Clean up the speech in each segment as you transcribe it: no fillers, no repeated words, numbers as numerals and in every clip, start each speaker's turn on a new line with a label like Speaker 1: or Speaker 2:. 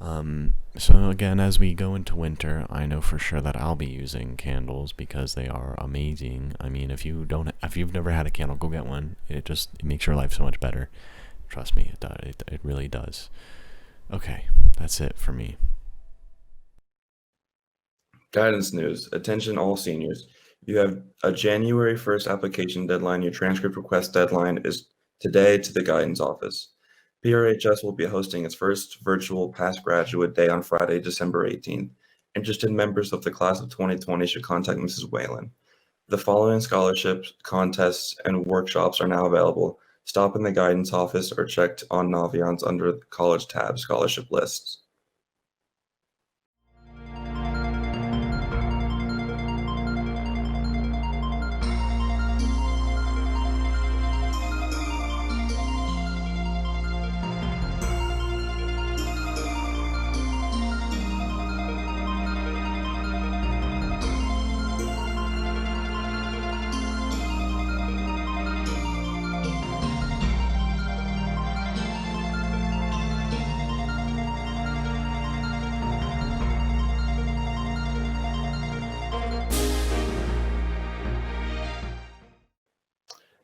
Speaker 1: So again, as we go into winter, I know for sure that I'll be using candles because they are amazing. I mean, if you've never had a candle, go get one. It makes your life so much better. Trust me, it does. It really does. Okay, that's it for me.
Speaker 2: Guidance news. Attention all seniors. You have a January 1st application deadline. Your transcript request deadline is today to the guidance office. PRHS will be hosting its first virtual past graduate day on Friday, December 18th. Interested members of the class of 2020 should contact Mrs. Whalen. The following scholarships, contests, and workshops are now available. Stop in the guidance office or check on Naviance under the college tab scholarship lists.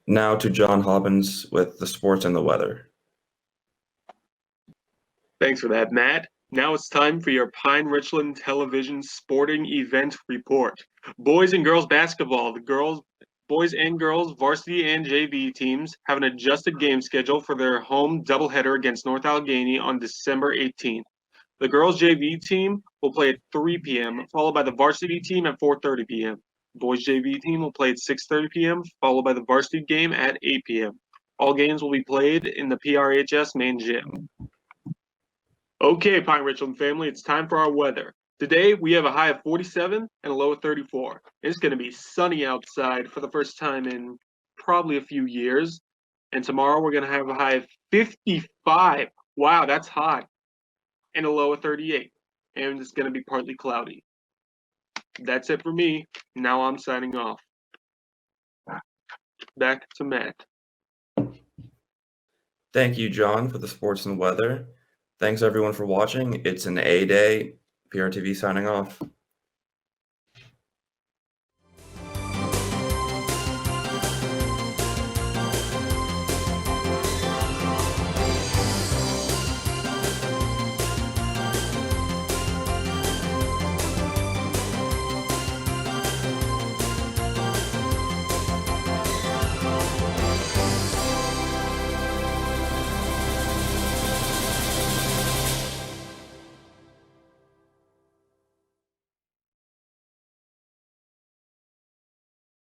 Speaker 2: Now to John Hobbins with the sports and the weather.
Speaker 3: Thanks for that, Matt. Now it's time for your Pine-Richland Television sporting event report. Boys and girls basketball. The boys and girls varsity and JV teams have an adjusted game schedule for their home doubleheader against North Allegheny on December 18th. The girls JV team will play at 3 p.m., followed by the varsity team at 4:30 p.m. Boys JV team will play at 6:30 p.m., followed by the varsity game at 8 p.m. All games will be played in the PRHS main gym. Okay, Pine-Richland family, it's time for our weather. Today, we have a high of 47 and a low of 34. It's going to be sunny outside for the first time in probably a few years. And tomorrow, we're going to have a high of 55. Wow, that's hot. And a low of 38. And it's going to be partly cloudy. That's it for me. Now I'm signing off. Back to Matt.
Speaker 2: Thank you, John, for the sports and weather. Thanks, everyone, for watching. It's an A day. PRTV signing off.